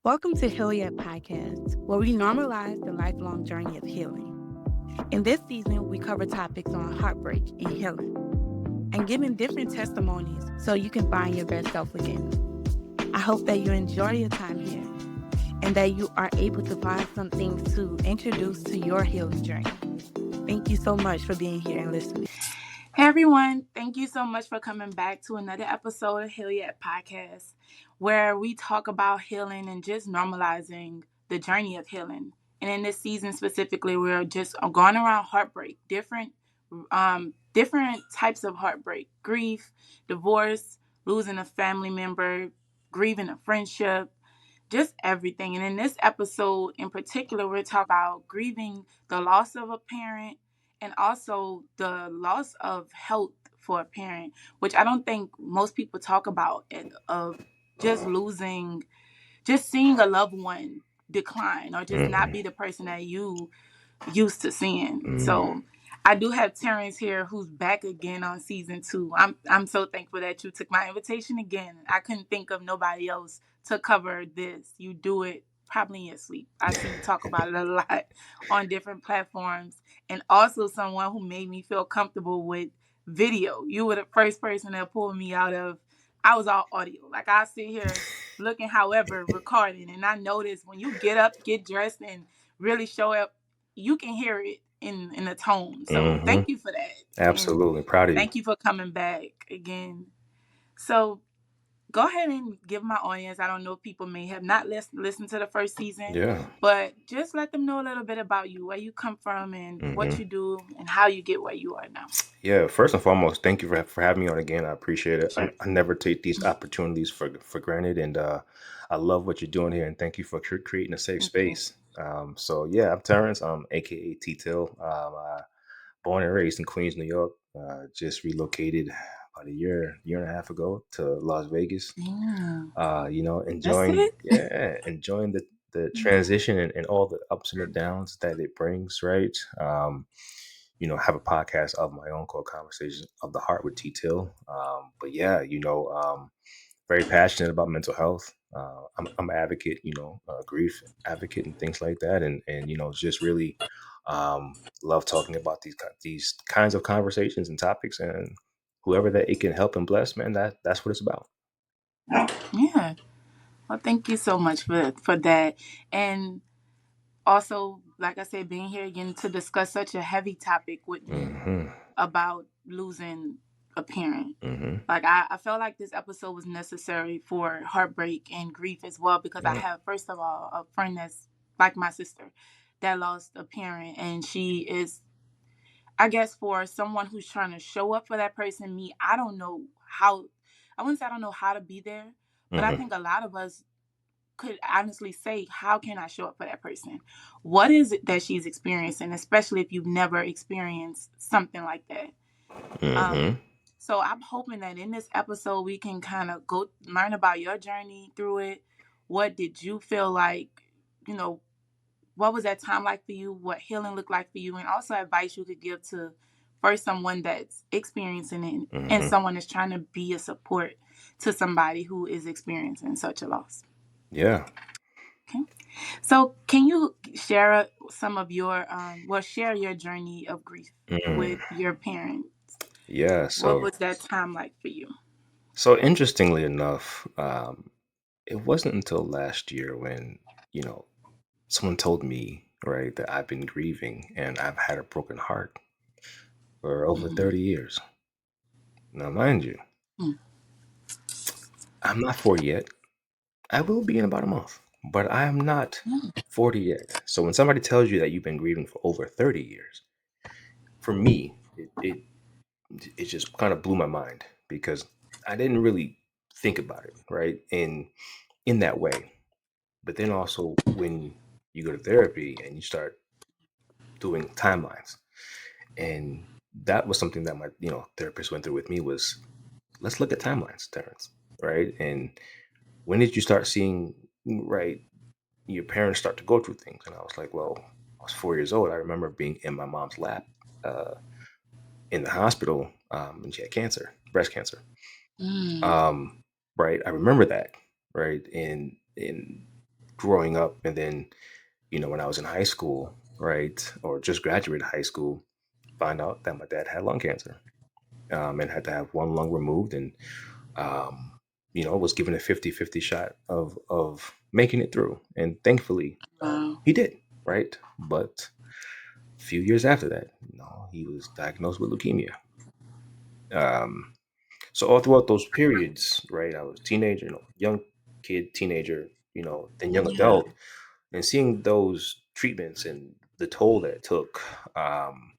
Welcome to Heal Yet Podcast, where we normalize the lifelong journey of healing. In this season, we cover topics on heartbreak and healing, and giving different testimonies so you can find your best self again. I hope that you enjoy your time here and that you are able to find some things to introduce to your healing journey. Thank you so much for being here and listening. Hey everyone, thank you so much for coming back to another episode of Heal Yet Podcast, where we talk about healing and just normalizing the journey of healing. And in this season specifically, we're just going around heartbreak, different types of heartbreak, grief, divorce, losing a family member, grieving a friendship, just everything. And in this episode in particular, we're talking about grieving the loss of a parent and also the loss of health for a parent, which I don't think most people talk about, of just losing, just seeing a loved one decline or just not be the person that you used to seeing. So I do have Terence here who's back again on season 2. I'm so thankful that you took my invitation again. I couldn't think of nobody else to cover this. You do it probably in your sleep. I see you talk about it a lot on different platforms. And also someone who made me feel comfortable with video. You were the first person that pulled me out of, I was all audio. Like I sit here looking however recording, and I noticed when you get up, get dressed, and really show up, you can hear it in the tone. So thank you for that. And Absolutely. Proud of you. thank you for coming back again. So go ahead and give my audience, I don't know if people may have not listened to the first season, Yeah. but just let them know a little bit about you, where you come from and what you do and how you get where you are now. Yeah. First and foremost, thank you for having me on again. I appreciate it. Sure. I never take these opportunities for granted. And I love what you're doing here. And thank you for creating a safe Thank you. space. So, yeah, I'm Terrence. I'm AKA T-Till. Born and raised in Queens, New York. Just relocated about a year and a half ago to Las Vegas. Yeah. That's Enjoying, it. enjoying the transition and all the ups and the downs that it brings, right? Have a podcast of my own called Conversations of the Heart with T Till. But yeah, very passionate about mental health. I'm an advocate, grief advocate and things like that. And just really love talking about these kinds of conversations and topics, and whoever that it can help and bless, man, that's what it's about. Yeah. Well, thank you so much for that. And also, like I said, being here again to discuss such a heavy topic with me hmm about losing a parent. hmm Like I felt like this episode was necessary for heartbreak and grief as well, because I Yeah. have, first of all, a friend that's like my sister that lost a parent, and she is, I guess, for someone who's trying to show up for that person, me, I don't know how, I wouldn't say I don't know how to be there, but I hmm think a lot of us could honestly say, how can I show up for that person? What is it that she's experiencing, especially if you've never experienced something like that? hmm Um, so I'm hoping that in this episode we can kind of go learn about your journey through it. What did you feel like, you know, what was that time like for you? What healing looked like for you? And also advice you could give to first someone that's experiencing it and hmm someone that's trying to be a support to somebody who is experiencing such a loss. Yeah. Okay. So can you share some of your, share your journey of grief Mm. with your parents? Yeah. What So was that time like for you? so interestingly enough, it wasn't until last year when you know someone told me, right, that I've been grieving and I've had a broken heart for over Mhm. 30 years. Now, mind you, Mm. I'm not 40 yet. I will be in about a month, but I am not Mm. 40 yet. So when somebody tells you that you've been grieving for over 30 years, for me, it just kind of blew my mind because I didn't really think about it, right? In that way. But then also when you go to therapy and you start doing timelines, and that was something that my therapist went through with me was, let's look at timelines, Terrence, right? And when did you start seeing, right, your parents start to go through things? And I was like, well, I was 4 years old. I remember being in my mom's lap uh, in the hospital, and she had cancer, breast cancer. Mm. Um, right, I remember that, right, and growing up, and then when I was in high school, right, or just graduated high school, find out that my dad had lung cancer, and had to have one lung removed, and um, was given a 50-50 shot of making it through, and thankfully Wow. he did, right. But a few years after that, he was diagnosed with leukemia. Um, so all throughout those periods, right, I was teenager, young kid, teenager, then young Yeah. adult, and seeing those treatments and the toll that it took, um,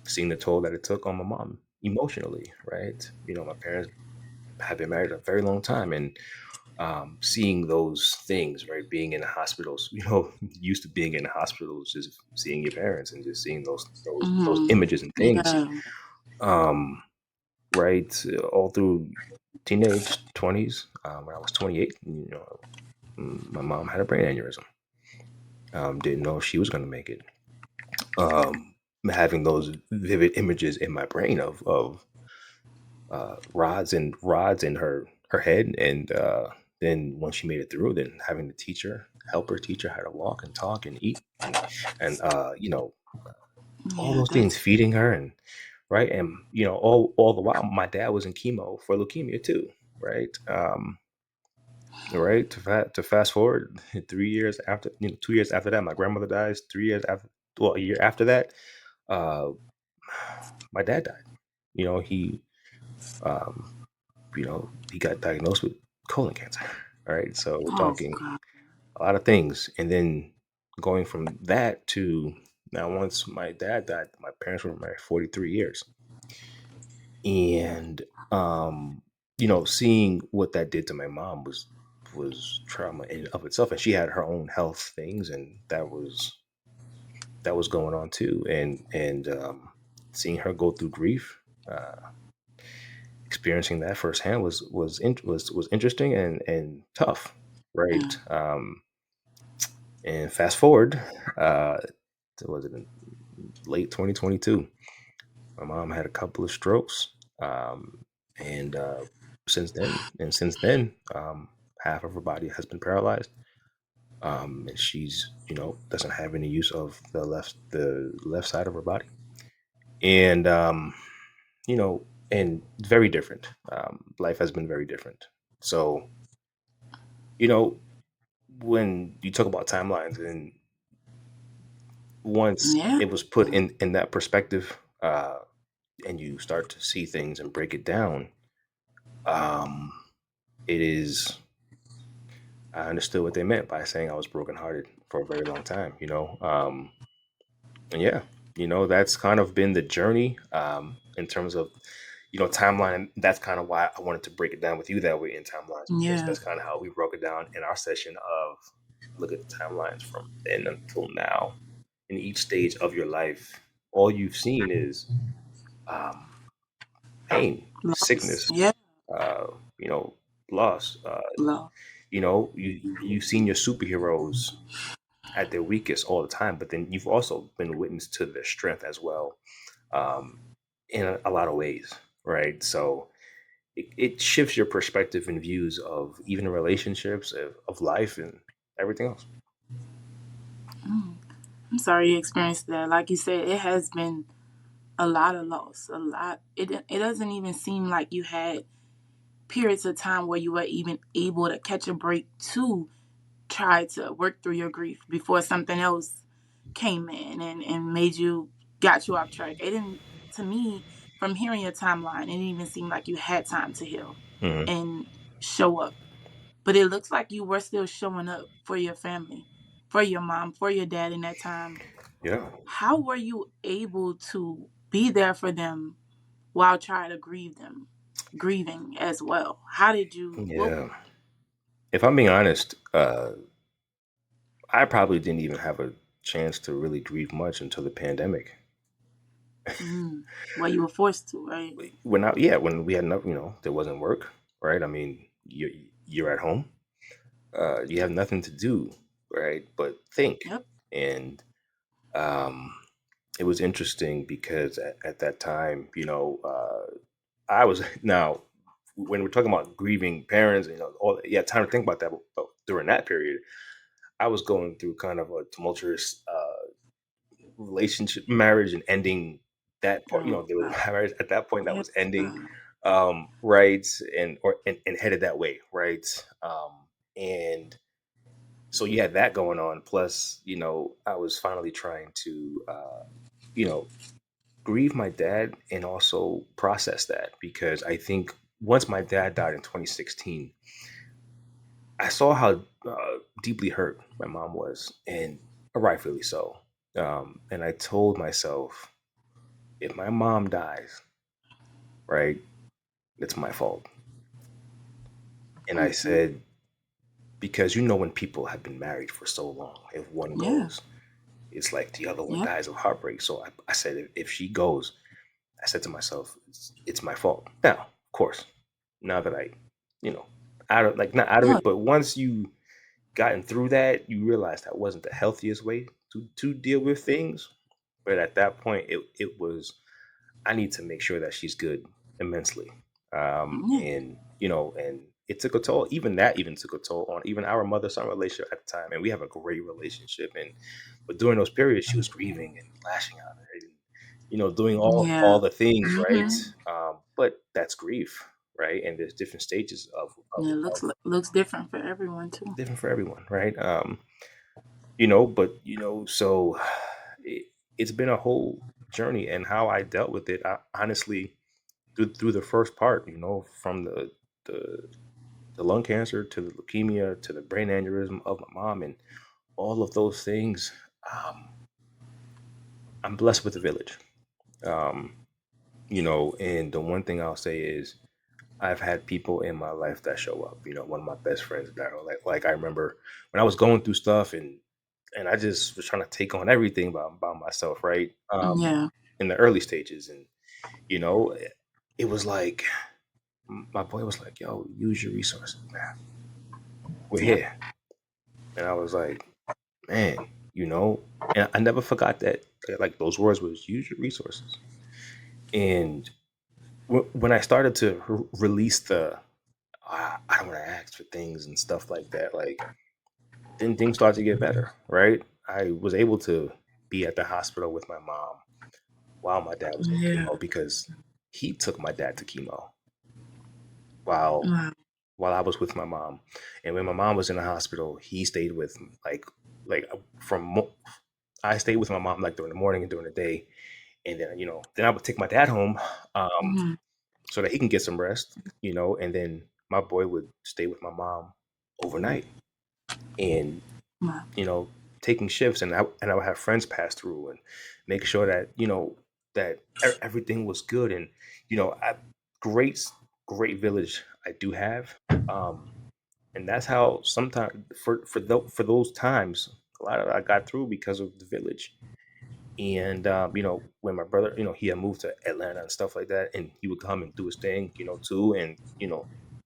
seeing the toll that it took on my mom emotionally, right? My parents have been married a very long time, and seeing those things, right, being in the hospitals, used to being in the hospitals, just seeing your parents and just seeing those Hmm. images and things, Yeah. um, right, all through teenage 20s. When I was 28, my mom had a brain aneurysm. Didn't know if she was going to make it. Having those vivid images in my brain of rods in her head, and then when she made it through, then having the teacher help her teach her how to walk and talk and eat, and all Yeah. those things, That's. feeding her, and right, and all the while my dad was in chemo for leukemia too, right. Right, to fast forward 3 years after, 2 years after that, my grandmother dies. 3 years after, well, a year after that, uh my dad died. He um he got diagnosed with colon cancer. All right. So we're Oh talking God. a lot of things. And then going from that to now, once my dad died, my parents were married 43 years. And, seeing what that did to my mom was trauma in and of itself. And she had her own health things, and that was going on too. And seeing her go through grief, uh, experiencing that firsthand was interesting and tough, Yeah. right? And fast forward, uh, was it in late 2022? My mom had a couple of strokes, and since then, half of her body has been paralyzed, and she's doesn't have any use of the left side of her body, and very different. Life has been very different. So you know, when you talk about timelines, and once Yeah. it was put in that perspective, and you start to see things and break it down, um, it is. I understood what they meant by saying I was brokenhearted for a very long time. And yeah, that's kind of been the journey, in terms of timeline. And that's kind of why I wanted to break it down with you that way in timelines, because Yeah. that's kind of how we broke it down in our session of look at the timelines from then until now. In each stage of your life, all you've seen is, um, pain, Loss. sickness, Yeah. uh, you know, loss. Love. You've seen your superheroes at their weakest all the time, but then you've also been witness to their strength as well, um, in a lot of ways, right? So it shifts your perspective and views of even relationships, of life, and everything else. Mm. I'm sorry you experienced that. Like you said, it has been a lot of loss. A lot. It doesn't even seem like you had periods of time where you were even able to catch a break to try to work through your grief before something else came in and made you got you off track. It didn't to me from hearing your timeline, it didn't even seem like you had time to heal Hmm. and show up. But it looks like you were still showing up for your family, for your mom, for your dad in that time. Yeah, How were you able to be there for them while trying to grieving as well? How did you what yeah. If I'm being honest, I probably didn't even have a chance to really grieve much until the pandemic. mm, well you were forced to, right? When we had enough, there wasn't work, right? I mean, you're at home, you have nothing to do, right? But think. Yep. And um, it was interesting because at that time, I was now when we're talking about grieving parents, all you had time to think about that, but during that period, I was going through kind of a tumultuous relationship, marriage, and ending that part. Oh, There was wow. marriage at that point that Yes, was ending, God. right, and headed that way, right, and so you had that going on. Plus, I was finally trying to, you know, grieve my dad and also process that because I think once my dad died in 2016, I saw how deeply hurt my mom was, and rightfully so. And I told myself, if my mom dies, right, it's my fault. And I Hmm. said, because when people have been married for so long, if one Yeah. goes, it's like the other one Yep. dies of heartbreak. So I said, if she goes, I said to myself, it's my fault. Now, of course, now that you know, out of like not out of Oh, it, but once you gotten through that, you realize that wasn't the healthiest way to deal with things. But at that point, it was I need to make sure that she's good immensely. yeah. And it took a toll. Even that even took a toll on even our mother-son relationship at the time. And we have a great relationship. But during those periods, she was grieving and lashing out and doing all Yeah. the things, right? Hmm. But that's grief, right? And there's different stages Yeah. of Looks different for everyone too. different for everyone, right? But so it, it's been a whole journey, and how I dealt with it, honestly, through the first part, from the the lung cancer to the leukemia to the brain aneurysm of my mom and all of those things. I'm blessed with a village. Um, and the one thing I'll say is I've had people in my life that show up. One of my best friends, Daryl. Like I remember when I was going through stuff and I just was trying to take on everything by myself, right? Yeah. In the early stages, and you know, it was like my boy was like, "Yo, use your resources, man. We're Yep. here." And I was like, "Man, and I never forgot that. Like those words was use your resources. And when I started to release I don't want to ask for things and stuff like that, like then things started to get better, right? I was able to be at the hospital with my mom while my dad was getting Yeah. chemo because he took my dad to chemo while Wow. while I was with my mom. And when my mom was in the hospital, he stayed with like from I stayed with my mom like during the morning and during the day, and then I would take my dad home, um, Hmm. so that he can get some rest, and then my boy would stay with my mom overnight, and Wow. you know, taking shifts, and I would have friends pass through and make sure that that everything was good, and great great village I do have, um, and that's how sometimes for those times a lot of it I got through because of the village. And when my brother, he had moved to Atlanta and stuff like that, and he would come and do his thing, too, and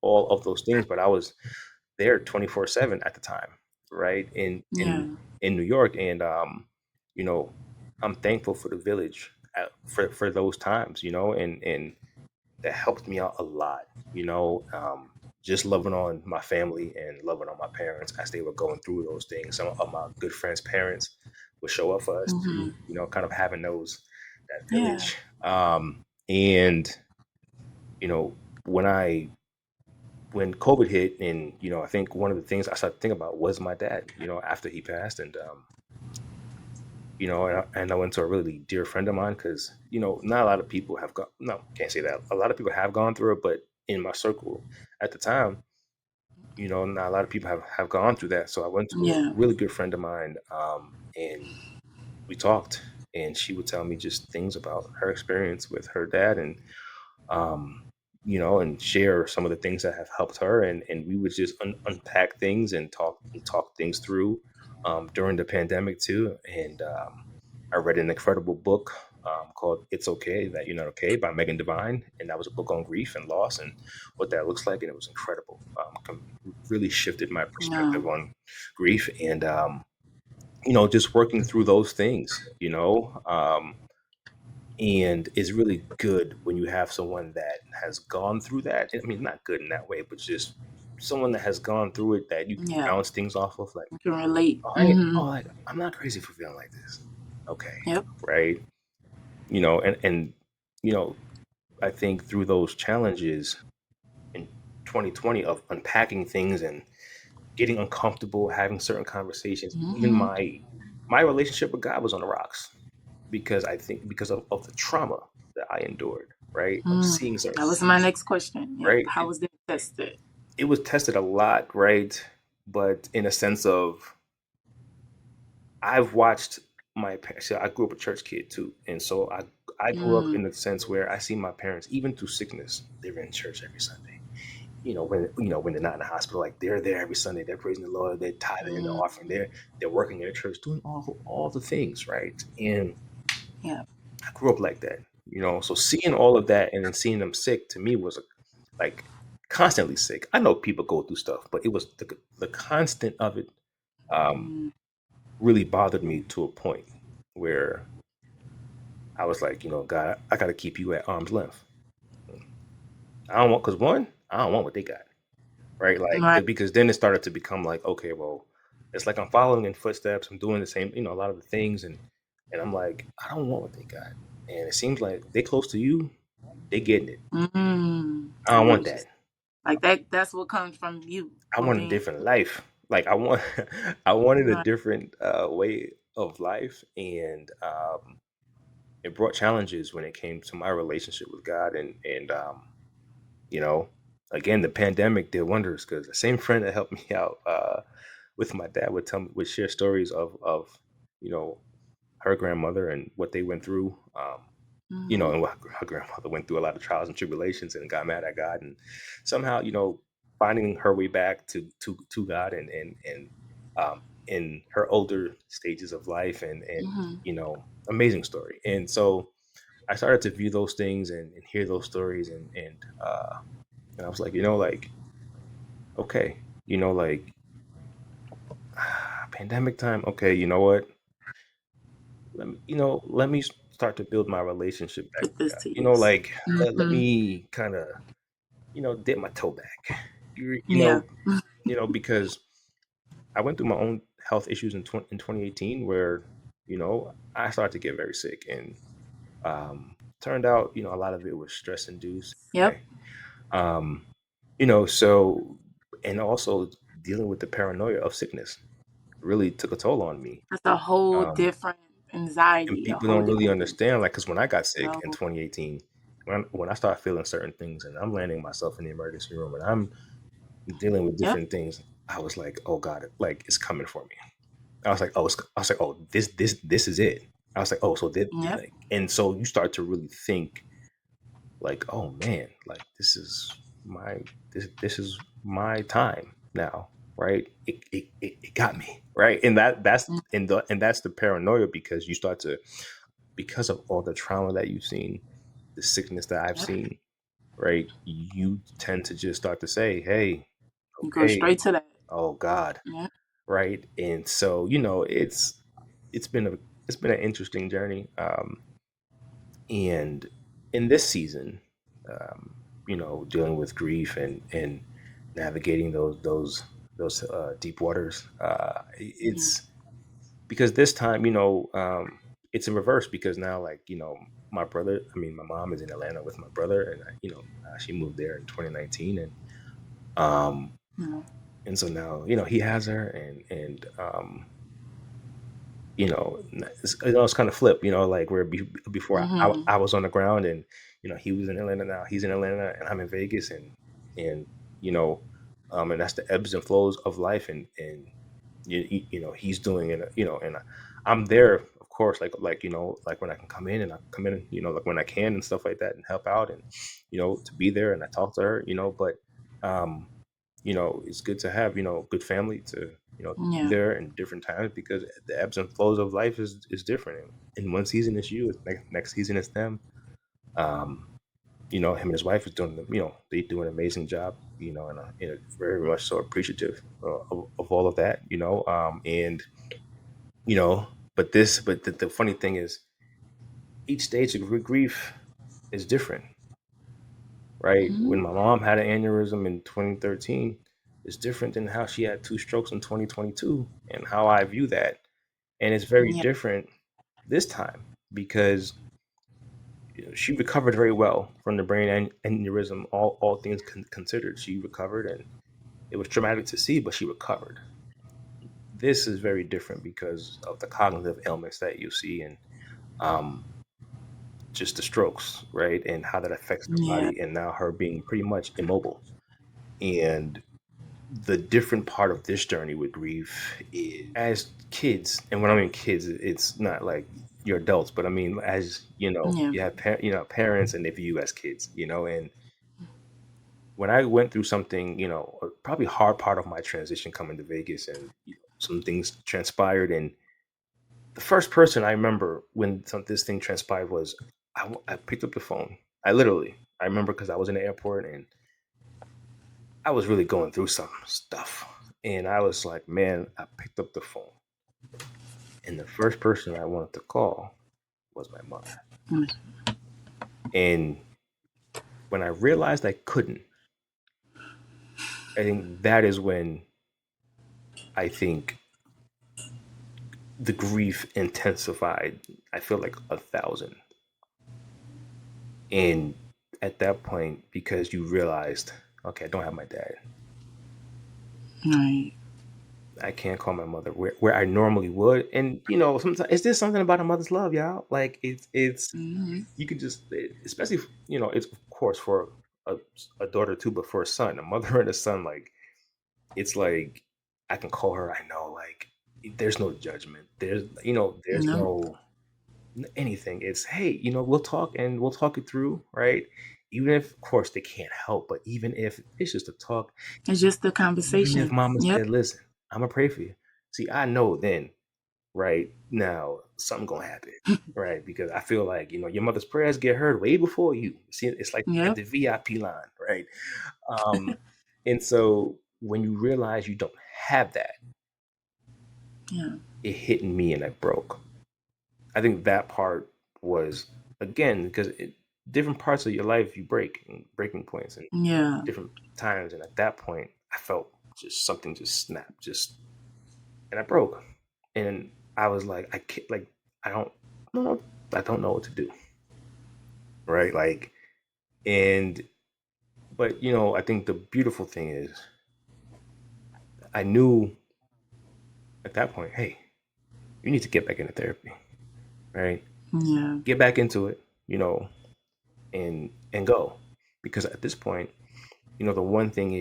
all of those things. But I was there 24/7 at the time, right? In Yeah. in New York, and you know, I'm thankful for the village for those times, and that helped me out a lot. Just loving on my family and loving on my parents as they were going through those things. Some of my good friends' parents would show up for us too. Hmm. Kind of having those that Yeah. village. And you know, when I when COVID hit, and I think one of the things I started thinking about was my dad. After he passed, and and I went to a really dear friend of mine because not a lot of people have gone. No, can't say that. A lot of people have gone through it, but in my circle at the time, not a lot of people have gone through that. So I went to a Yeah. really good friend of mine, and we talked, and she would tell me just things about her experience with her dad, and um, and share some of the things that have helped her, and we would just unpack things and talk things through during the pandemic too. And I read an incredible book called "It's Okay That You're Not Okay" by Megan Devine, and that was a book on grief and loss and what that looks like, and it was incredible. Really shifted my perspective No. on grief, and just working through those things. And it's really good when you have someone that has gone through that. I mean, not good in that way, but just someone that has gone through it that you can Yeah. bounce things off of, like, I can relate. oh, Mm-hmm. like, I'm not crazy for feeling like this. Okay, Yep. right? And you know, I think through those challenges in 2020 of unpacking things and getting uncomfortable, having certain conversations, even Mm-hmm. my relationship with God was on the rocks because I think because of the trauma that I endured, right? Of Mm. seeing certain That was my things, next question. Yep. right? How was it tested? It was tested a lot, right? But in a sense of I've watched my parents. So I grew up a church kid too, and so I grew up Mm. in the sense where I see my parents, even through sickness, they're in church every Sunday. When they're not in the hospital, like they're there every Sunday, they're praising the Lord, they're tithing and they're Mm. offering, they're working in the church, doing all the things, right? And Yeah. I grew up like that, So seeing all of that and then seeing them sick to me was like constantly sick. I know people go through stuff, but it was the constant of it um, Mm. really bothered me to a point where I was like, God, I got to keep you at arm's length. I don't want, because one, I don't want what they got, right? Right. Like, because then it started to become like, okay, well, it's like I'm following in footsteps. I'm doing the same, a lot of the things, and I'm like, I don't want what they got, and it seems like they close to you, they getting it. Mm. I I don't get want what you that. said. Like that. That's what comes from you I from want a being. different life. Like I want, I wanted a Right. different way of life, and it brought challenges when it came to my relationship with God, and you know, again, the pandemic did wonders because the same friend that helped me out with my dad would share stories of you know her grandmother and what they went through. Mm-hmm. And her grandmother went through a lot of trials and tribulations and got mad at God, and somehow, finding her way back to God, and in her older stages of life, and Mm-hmm. amazing story. And so I started to view those things and hear those stories, and I was like, like, okay, like, pandemic time. Okay, you know what? Let me start to build my relationship back Put with this God. to use. Like, let Mm-hmm. me kind of, dip my toe back. You, you Yeah. know, because I went through my own health issues in 2018 where, I started to get very sick, and turned out, a lot of it was stress induced. Yep. Okay. Um, so, and also dealing with the paranoia of sickness really took a toll on me. That's a whole Um, different and anxiety. A people whole don't really different thing. understand, like, because when I got sick in No. 2018, when I started feeling certain things, and I'm landing myself in the emergency room, and I'm dealing with Yep. different things, I was like, oh God, like, it's coming for me. I was like, oh, this is it. I was like, oh, so did, Yep. like, and so you start to really think, like, oh man, like, this is my time now, right? It got me, right? And that's the paranoia, because you start to, because of all the trauma that you've seen, the sickness that I've Yep. seen, right? You tend to just start to say, hey, You go okay, straight to that. oh God, Yep. right? And so, it's been a it's been an interesting journey. And in this season, dealing with grief and navigating those deep waters, Mm-hmm. it's because this time, it's in reverse, because now, like, my mom is in Atlanta with my brother, and she moved there in 2019, um, Mm-hmm. and so now, he has her, and it's kind of flip, like, where before Mm-hmm. I was on the ground, and he was in Atlanta, now he's in Atlanta, and I'm in Vegas, and you know and that's the ebbs and flows of life, and he's doing it, and I'm there, of course, like, like when I can come in, and I come in, like when I can, and stuff like that, and help out, and to be there, and I talk to her, but um it's good to have, good family to, be Yeah. there in different times, because the ebbs and flows of life is different. In one season it's you, next season it's them. um Him and his wife is doing, they do an amazing job, and very much so appreciative of all of that, and you know but the funny thing is, each stage of grief is different, right? When Mm-hmm. my mom had an aneurysm in 2013, is different than how she had 2 strokes in 2022 and how I view that. And it's very Yeah. different this time because she recovered very well from the brain aneurysm, all things considered. She recovered, and it was traumatic to see, but she recovered. This is very different because of the cognitive ailments that you see and um, just the strokes, right? And how that affects her Yeah. body, and now her being pretty much immobile. And the different part of this journey with grief is as kids, and when I mean kids, it's not like you're adults, but I mean as Yeah. you have parents, and they view you as kids, and when I went through something, probably hard part of my transition coming to Vegas, and some things transpired, and the first person I remember when this thing transpired was I picked up the phone. I remember because I was in the airport and I was really going through some stuff. And I was like, man, I picked up the phone. And the first person I wanted to call was my mother. Mm. And when I realized I couldn't, I think that is when I think the grief intensified. I feel like 1,000. And at that point, because you realized, okay, I don't have my dad. Right. I can't call my mother where I normally would. And sometimes is there something about a mother's love, y'all? Like it's Hmm. you can just especially it's of course for a, a daughter too, but for a son, a mother and a son, like it's like I can call her. I know, like there's no judgment. There's No. no anything. It's hey, we'll talk and we'll talk it through, right? Even if, of course, they can't help, but even if it's just a talk, It's just the even if conversation. mama Yep. said, listen, I'm gonna pray for you. See, I know then, right now, something gonna happen, right? Because I feel like, your mother's prayers get heard way before you. See, it's like at Yep. the VIP line, right? Um, and so when you realize you don't have that, Yeah. it hit me and I broke. I think that part was, again, because different parts of your life you break and breaking points and Yeah. different times. And at that point, I felt just something just snapped, and I broke. And I was like, I can't, like, I don't know, I don't know what to do, right? Like, and but I think the beautiful thing is, I knew at that point, hey, you need to get back into therapy, right? Yeah. Get back into it, and go, because at this point, the one thing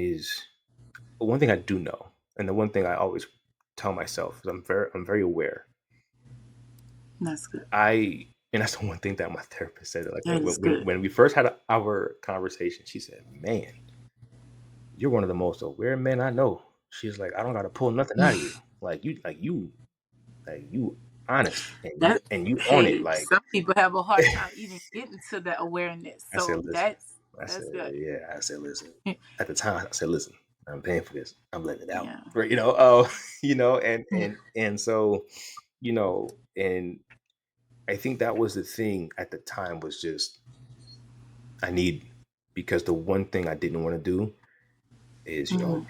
I do know, and the one thing I always tell myself is I'm very aware. That's good. And that's the one thing that my therapist said. Like That is good. when we first had our conversation, she said, "Man, you're one of the most aware men I know." She's like, "I don't got to pull nothing out of you. Like you honest, That and you on it." hey, Like some people have a hard time even getting to that awareness. I said, So "Listen," I said, that's good. "Yeah," I said, "Listen." At the time, I said, "Listen, I'm paying for this. I'm letting it out." Yeah. Right? And so and I think that was the thing at the time was just I need because the one thing I didn't want to do is, Hmm.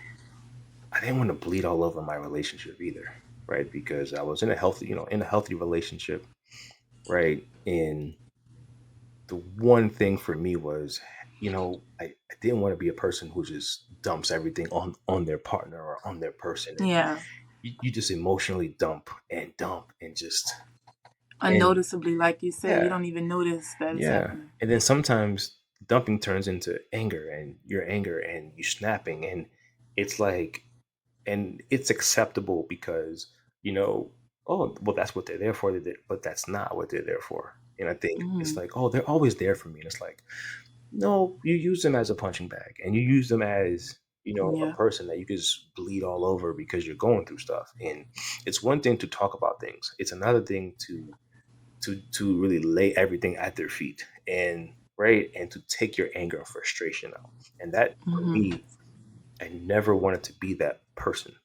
I didn't want to bleed all over my relationship either, right? Because I was in a healthy relationship, right? And the one thing for me was, I didn't want to be a person who just dumps everything on their partner or on their person, and Yeah. you just emotionally dump and just and Unnoticeably, like you said, you yeah. don't even notice that it's Yeah. happening. And then sometimes dumping turns into anger and your anger and you snapping. And it's like, and it's acceptable because, oh, well, that's what they're there for. But that's not what they're there for. And I think it's Hmm. like, oh, they're always there for me. And it's like, no, you use them as a punching bag and you use them as, a Yeah. person that you can just bleed all over because you're going through stuff. And it's one thing to talk about things. It's another thing to really lay everything at their feet and right and to take your anger and frustration out. And that for Hmm. me, I never wanted to be that person,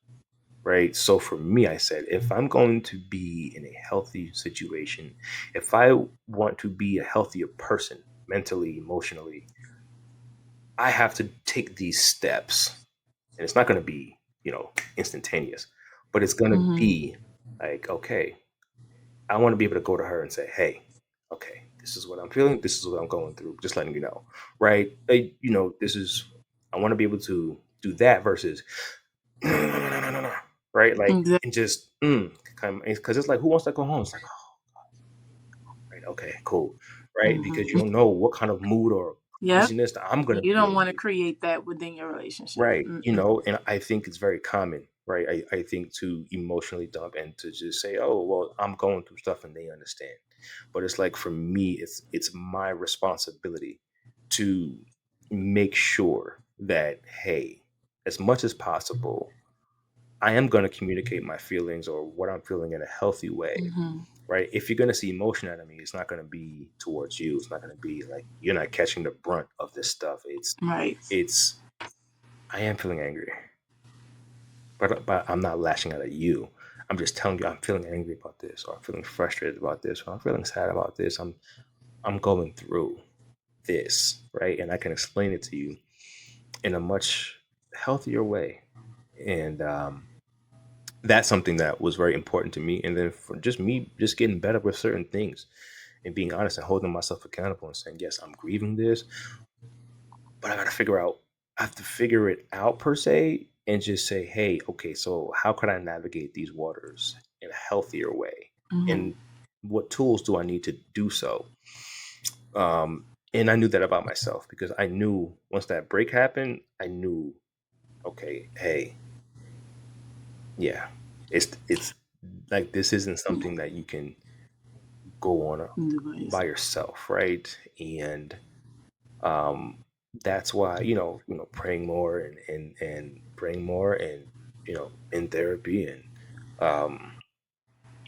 right? So for me, I said, if I'm going to be in a healthy situation, if I want to be a healthier person mentally, emotionally, I have to take these steps and it's not going to be, instantaneous, but it's going to Mhm. be like, okay, I want to be able to go to her and say, hey, okay, this is what I'm feeling. This is what I'm going through. Just letting you know, right? This is, I want to be able to do that versus, no, no, no, no, no, no, no, right? Like, Exactly. and just, because it's like, who wants to go home? It's like, oh, right, okay, cool, right? Because you Mhm. don't know what kind of mood or Yep. craziness that I'm going to You be don't in. want to create that within your relationship. Right. Mm-mm. And I think it's very common, right? I think to emotionally dump and to just say, oh, well, I'm going through stuff and they understand. But it's like for me, it's my responsibility to make sure that, hey, as much as possible, I am going to communicate my feelings or what I'm feeling in a healthy way, Mhm. right? If you're going to see emotion out of me, it's not going to be towards you. It's not going to be like you're not catching the brunt of this stuff. Right. It's I am feeling angry, but I'm not lashing out at you. I'm just telling you I'm feeling angry about this, or I'm feeling frustrated about this, or I'm feeling sad about this. I'm going through this, right? And I can explain it to you in a much healthier way. And that's something that was very important to me. And then for just me, just getting better with certain things and being honest and holding myself accountable and saying, yes, I'm grieving this, but I got to figure out, I have to figure it out per se and just say, hey, okay, so how could I navigate these waters in a healthier way? Mhm. And what tools do I need to do so? And I knew that about myself because I knew once that break happened, I knew, okay, hey, yeah, it's like this isn't something that you can go on by Anyways. yourself, right? And um that's why praying more and praying more and in therapy and um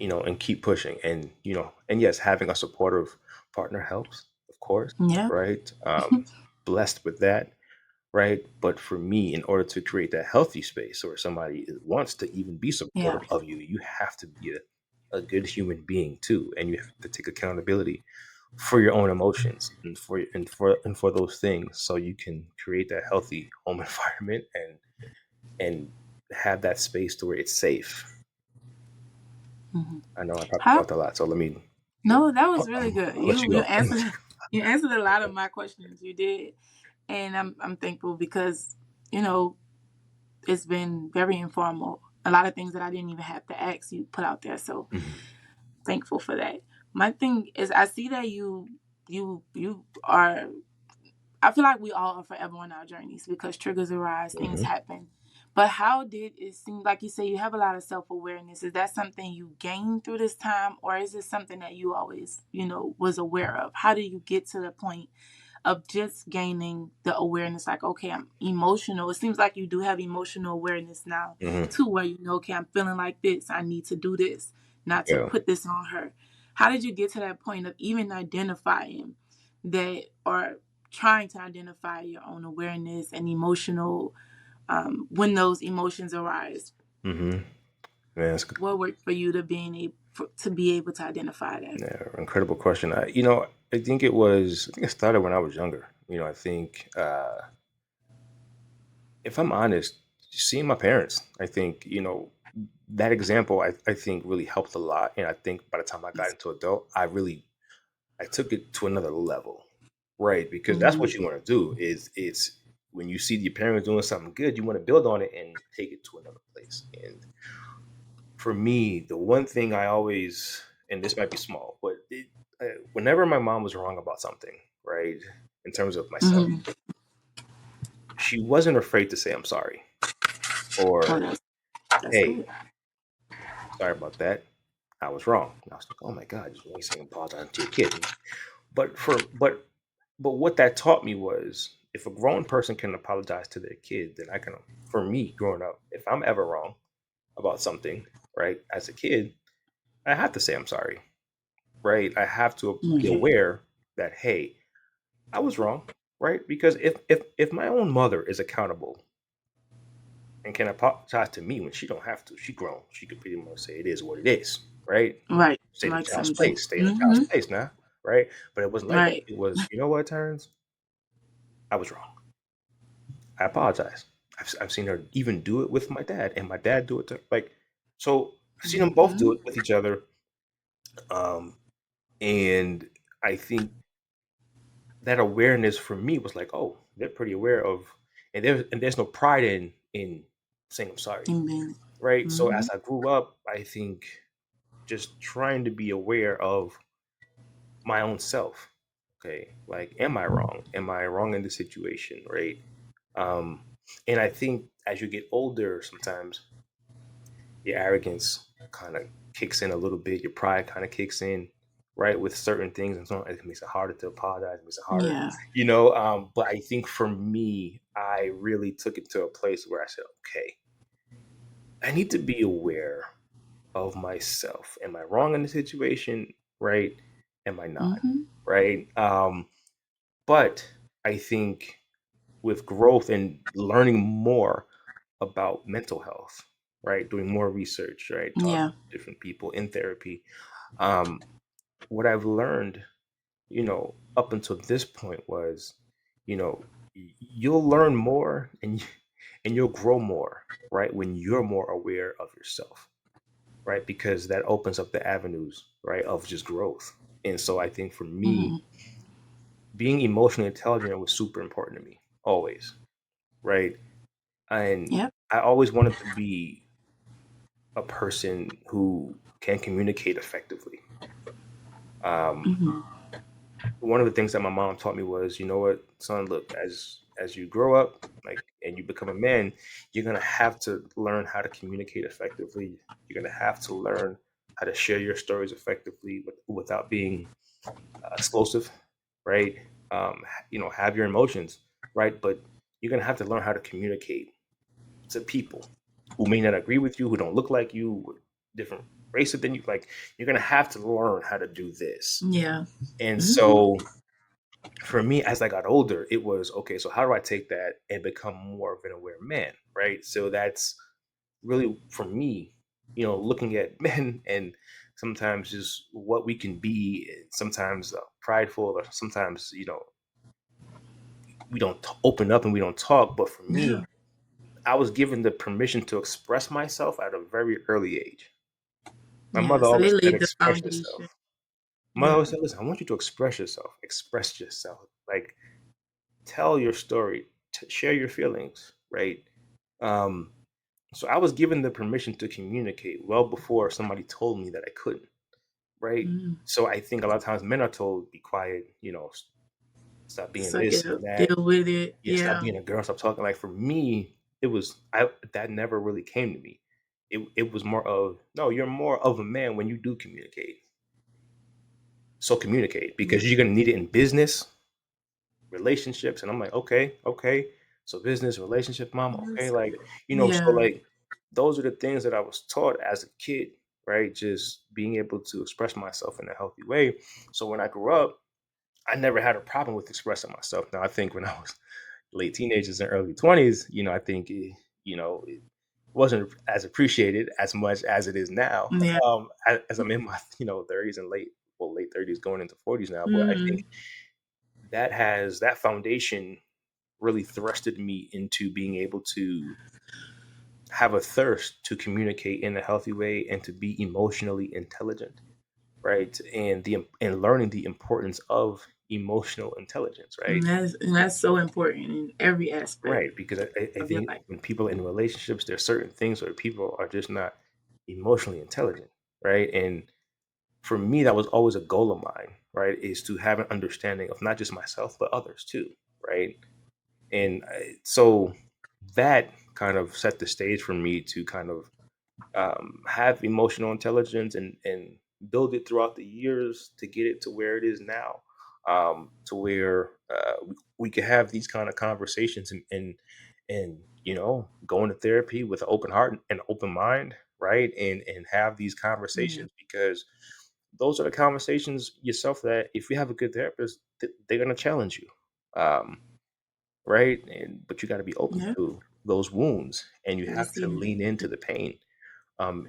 and keep pushing and yes, having a supportive partner helps, of course, Yeah. right? Blessed with that, right? But for me, in order to create that healthy space where somebody wants to even be Yeah. supportive of you, you have to be a good human being too, and you have to take accountability for your own emotions and for those things, so you can create that healthy home environment and have that space to where it's safe. Mhm. I know I probably How? talked a lot, so let me. No, that was really I'll good. let you You go. answered you answered a lot of my questions. You did, and I'm thankful because you know it's been very informal. A lot of things that I didn't even have to ask you put out there. So Mhm. thankful for that. My thing is, I see that you are. I feel like we all are forever on our journeys because triggers arise, things Mhm. happen. But how did it seem like you say you have a lot of self awareness? Is that something you gained through this time, or is it something that you always, was aware of? How did you get to the point of just gaining the awareness? Like, okay, I'm emotional. It seems like you do have emotional awareness now, Mhm. too, where okay, I'm feeling like this. I need to do this, not to Yeah. put this on her. How did you get to that point of even identifying that, or trying to identify your own awareness and emotional when those emotions arise? Mhm. Man, that's What worked for you to be able to identify that? yeah, incredible question. I think it started when I was younger. I think if I'm honest, seeing my parents, I think, that example I think really helped a lot. And I think by the time I got into adult, I took it to another level. Right. Because that's Mm-hmm. what you want to do is when you see your parents doing something good, you want to build on it and take it to another place. And for me, the one thing I always, and this might be small, but whenever my mom was wrong about something, right, in terms of myself, Mm-hmm. she wasn't afraid to say, I'm sorry, Oh, or, that's hey, good. sorry about that. I was wrong. And I was like, oh my God, just when you saying apologize to your kid. But but what that taught me was if a grown person can apologize to their kid, then I can, for me growing up, if I'm ever wrong about something, right, as a kid, I have to say I'm sorry, right? I have to be Okay. aware that, hey, I was wrong, right? Because if my own mother is accountable and can apologize to me when she don't have to, she grown, she could pretty much say it is what it is, right? Right. Stay in the Like child's some G. place, stay in the child's Mm-hmm. place now, right? But it wasn't like that. Right. It was, you know what, Terrence? I was wrong. I apologize. I've seen her even do it with my dad, and my dad do it to like. So I've seen them both do Mhm. it with each other, um, and I think that awareness for me was like, oh, they're pretty aware of, and there's no pride in saying I'm sorry, Amen. right? So as Mhm. I grew up, I think just trying to be aware of my own self. Okay, like, am I wrong? Am I wrong in this situation, right? Um, and I think as you get older, sometimes your arrogance kind of kicks in a little bit. Your pride kind of kicks in, right, with certain things, and so it makes it harder to apologize. It makes it harder, Yeah. But I think for me, I really took it to a place where I said, okay, I need to be aware of myself. Am I wrong in the situation, right? Am I not, Mhm. right? But I think with growth and learning more about mental health, right? Doing more research, right? Talking Yeah. to different people in therapy. Um, what I've learned, up until this point was, you'll learn more and you'll grow more, right? When you're more aware of yourself, right? Because that opens up the avenues, right, of just growth. And so I think for me, Mhm. being emotionally intelligent was super important to me, always, right? And Yep. I always wanted to be a person who can communicate effectively. Um, Mhm. one of the things that my mom taught me was, you know what, son, look, as you grow up, like, and you become a man, you're gonna have to learn how to communicate effectively. You're gonna have to learn how to share your stories effectively without being explosive, right? Have your emotions, right? But you're gonna have to learn how to communicate to people who may not agree with you, who don't look like you, with different races than you. Like, you're gonna have to learn how to do this. Yeah. And Mhm. so for me, as I got older, it was okay. So how do I take that and become more of an aware man, right? So that's really for me, looking at men and sometimes just what we can be, sometimes prideful, or sometimes we don't open up and we don't talk. But for Yeah. me, I was given the permission to express myself at a very early age. My Yeah. mother So they always said, laid the express foundation. yourself. My mother Yeah. always said, listen, I want you to express yourself. Like, tell your story, share your feelings, right? Um, so I was given the permission to communicate well before somebody told me that I couldn't, right? Mm. So I think a lot of times men are told, be quiet, stop being Suck this it and up. that. Deal with it. Yeah, stop Yeah. being a girl, stop talking. Like, for me, it was I that never really came to me. It was more of, no, you're more of a man when you do communicate. So communicate, Yeah. because you're gonna need it in business, relationships. And I'm like, okay, okay. So business, relationship, mom, okay, That's like, good. so Yeah. like those are the things that I was taught as a kid, right? Just being able to express myself in a healthy way. So when I grew up, I never had a problem with expressing myself. Now I think when I was late teenagers and early 20s, I think it wasn't as appreciated as much as it is now. Yeah. As I'm in my 30s and late 30s going into 40s now. But I think Mm. that foundation really thrusted me into being able to have a thirst to communicate in a healthy way and to be emotionally intelligent, right? And learning the importance of emotional intelligence, right? And that's so important in every aspect Right, because I of your think life. when people are in relationships, there's certain things where people are just not emotionally intelligent, right? And for me, that was always a goal of mine, right? Is to have an understanding of not just myself but others too, right? And so that kind of set the stage for me to kind of have emotional intelligence and build it throughout the years to get it to where it is now, to where we can have these kind of conversations and go into therapy with an open heart and open mind, right? And have these Yeah. conversations, because those are the conversations yourself that if you have a good therapist, they're going to challenge you, um, right? But you got to be open Yeah. to those wounds, and you have to Receive lean into the pain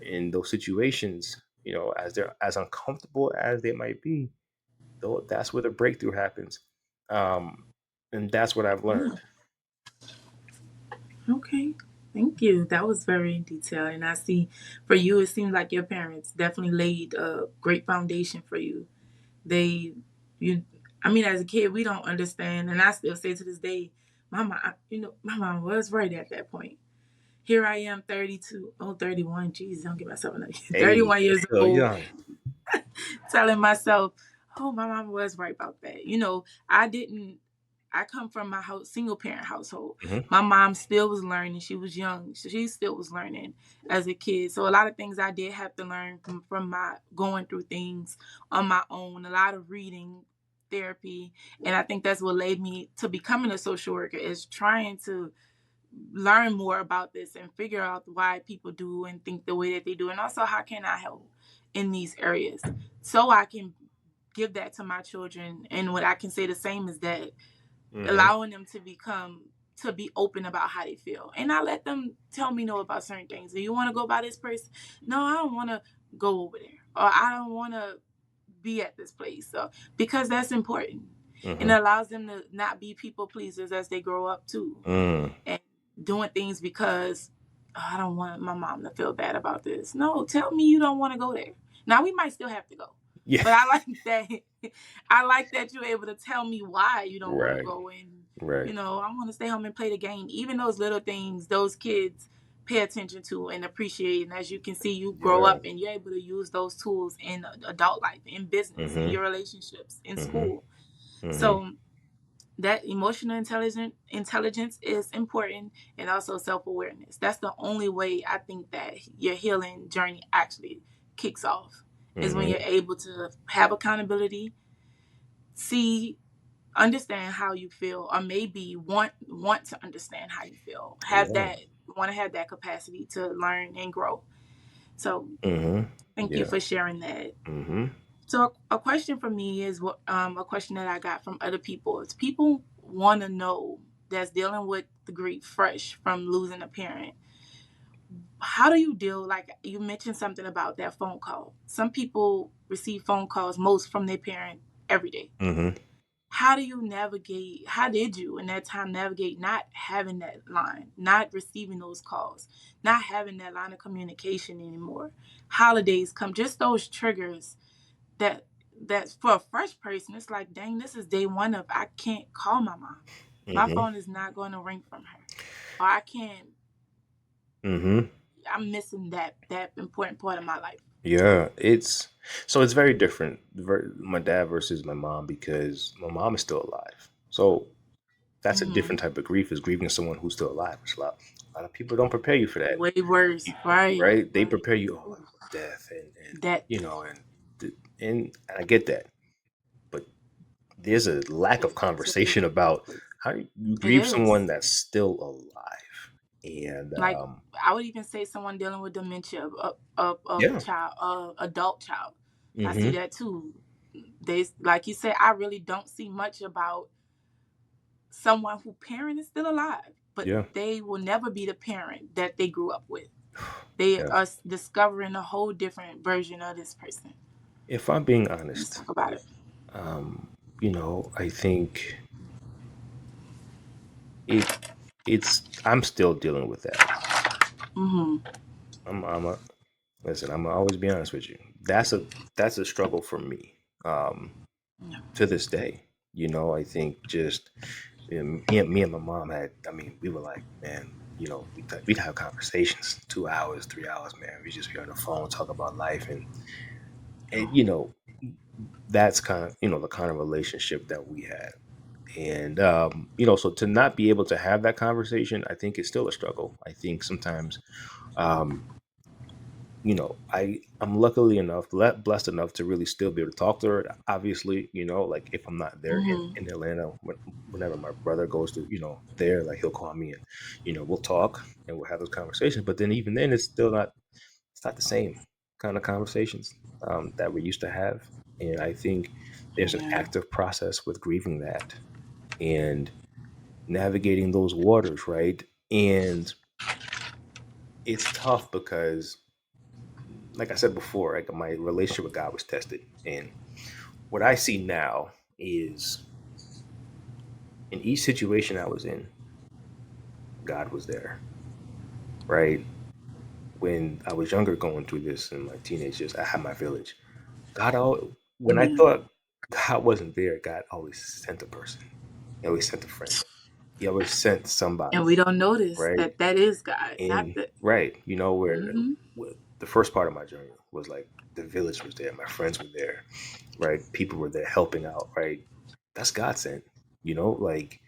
in those situations, as they're as uncomfortable as they might be, though that's where the breakthrough happens. Um, and that's what I've learned. it. Okay. Thank you. That was very detailed. And I see for you, it seems like your parents definitely laid a great foundation for you. They, you, I mean, as a kid, we don't understand. And I still say to this day, my mom was right at that point. Here I am, 32, oh, 31. Jeez, don't get myself another Hey, 31 you're years still old, young. telling myself, oh, my mom was right about that. I didn't, I come from my house, single parent household. Hmm. My mom still was learning. She was young. So she still was learning as a kid. So a lot of things I did have to learn from my going through things on my own, a lot of reading, therapy. And I think that's what led me to becoming a social worker, is trying to learn more about this and figure out why people do and think the way that they do, and also how can I help in these areas so I can give that to my children. And what I can say the same is that Hmm. allowing them to be open about how they feel, and I let them tell me no about certain things. Do you want to go by this person? No, I don't want to go over there, or I don't want to be at this place. So because that's important, and Hmm. it allows them to not be people pleasers as they grow up too, Mm. and doing things because, "Oh, I don't want my mom to feel bad about this." No, tell me you don't want to go there. Now we might still have to go, Yeah. but I like that. I like that you're able to tell me why you don't want to Right. go, and Right. I want to stay home and play the game. Even those little things, those kids pay attention to and appreciate. And as you can see, you grow Yeah. up and you're able to use those tools in adult life, in business, in Hmm. your relationships, in Hmm. school. Hmm. So that emotional intelligence is important, and also self-awareness. That's the only way I think that your healing journey actually kicks off, is when you're Hmm. able to have accountability, see, understand how you feel, or maybe want to understand how you feel, have Yeah. that, want to have that capacity to learn and grow. So Hmm. thank you Yeah. for sharing that. Hmm. So a question for me is what, a question that I got from other people is, people want to know, that's dealing with the grief fresh from losing a parent. How do you deal? Like you mentioned something about that phone call. Some people receive phone calls most from their parent every day. Hmm. How do you navigate? How did you in that time navigate not having that line, not receiving those calls, not having that line of communication anymore? Holidays come, just those triggers that that's for a fresh person. It's like, dang, this is day one of, I can't call my mom. My Hmm. phone is not going to ring from her, or I can't. Hmm. I'm missing that important part of my life. Yeah, it's very different. My dad versus my mom, because my mom is still alive. So that's a Hmm. different type of grief, is grieving someone who's still alive. Which a lot of people don't prepare you for that, Way worse, right? right? They Right. prepare you, oh, like death and That and I get that, but there's a lack of conversation about how you it grieve someone is. that's still alive, and Like I would even say someone dealing with dementia of a yeah. child, adult child. I see Hmm. that too. They, like you said, I really don't see much about someone who parent is still alive, but Yeah. they will never be the parent that they grew up with. They Yeah. are discovering a whole different version of this person. If I'm being Let's honest, talk about it. um, I think it I'm still dealing with that. Mm-hmm. I'm a listen. I'm gonna always be honest with you. That's a struggle for me. Yeah. To this day, I think just me and my mom had. I mean, we were like, man, we'd have conversations, 2 hours, 3 hours, man. We just be on the phone, talk about life, and that's kind of the kind of relationship that we had. And so to not be able to have that conversation, I think is still a struggle. I think sometimes um, I'm luckily enough, blessed enough to really still be able to talk to her. Obviously, like if I'm not there Mm-hmm. in Atlanta, whenever my brother goes to there, like he'll call me and we'll talk and we'll have those conversations. But then even then, it's not the same kind of conversations that we used to have. And I think there's an Yeah. active process with grieving that and navigating those waters, right? And it's tough because, like I said before, like my relationship with God was tested. And what I see now is in each situation I was in, God was there, right? When I was younger, going through this in my teenage years, I had my village. When I Yeah. thought God wasn't there, God always sent a person. He always sent a friend. He always sent And somebody, we don't notice right? that that is God. Not And that. right, Mm-hmm. where the first part of my journey was like the village was there, my friends were there, right? People were there helping out, right? That's God sent, like,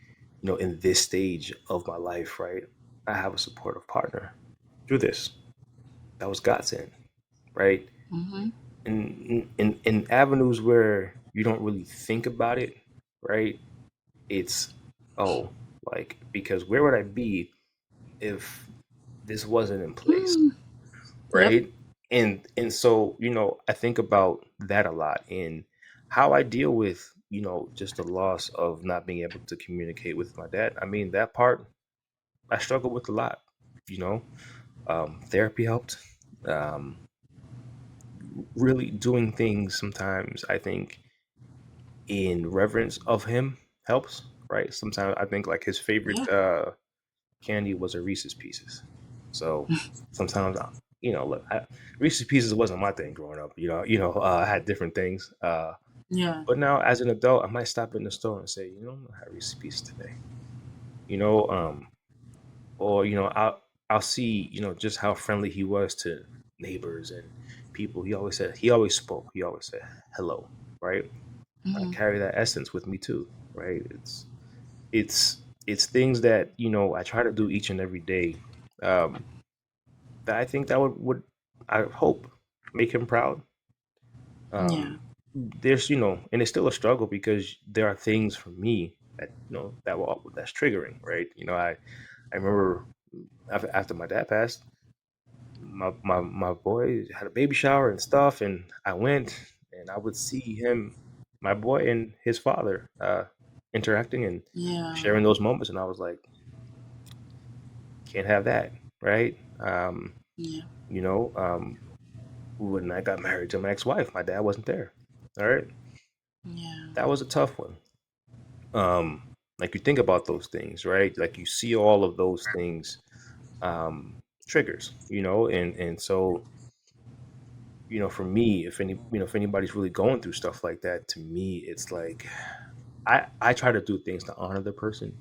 in this stage of my life, right? I have a supportive partner through this. That was God sent, right? Mm-hmm. In avenues where you don't really think about it, right? It's, oh, like, because where would I be if this wasn't in place, Mm. Yep. right? And so, I think about that a lot in how I deal with, just the loss of not being able to communicate with my dad. I mean, that part I struggle with a lot, you know. Therapy helped. Um, really doing things sometimes, I think, in reverence of him helps, right? Sometimes I think like his favorite Yeah. candy was a Reese's Pieces. So sometimes, look, Reese's Pieces wasn't my thing growing up. I had different things. Yeah. But now as an adult, I might stop in the store and say, I'm gonna have Reese's Pieces today. You know, um, or I'll see, just how friendly he was to neighbors and people. He always spoke. He always said hello, right? I Mm-hmm. carry that essence with me too, right? It's it's things that I try to do each and every day. Um, that I think that would I hope make him proud. Yeah. There's and it's still a struggle because there are things for me that that's triggering, right? I remember after my dad passed, my boy had a baby shower and stuff, and I went and I would see him, my boy and his father, interacting and Yeah. sharing those moments, and I was like, can't have that, right? Yeah. You know, um, when I got married to my ex-wife, my dad wasn't there. All right, Yeah. that was a tough one. Um, like you think about those things, right? Like you see all of those things, triggers, and so for me, if anybody's really going through stuff like that, to me, it's like I try to do things to honor the person,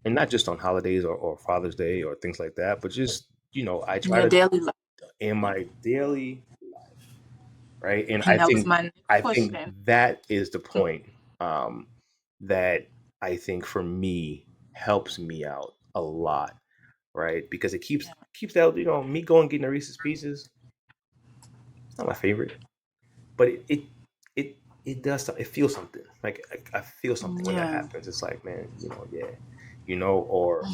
and not just on holidays or Father's Day or things like that, but just I In try your to daily life. in my daily life, right? And And that was my next I think question. that is the point, um, that I think for me helps me out a lot, right? Because it keeps that me going getting the Reese's Pieces. It's not my favorite, but it does it feels something like I feel something when that Yeah. happens. It's like, man, yeah, or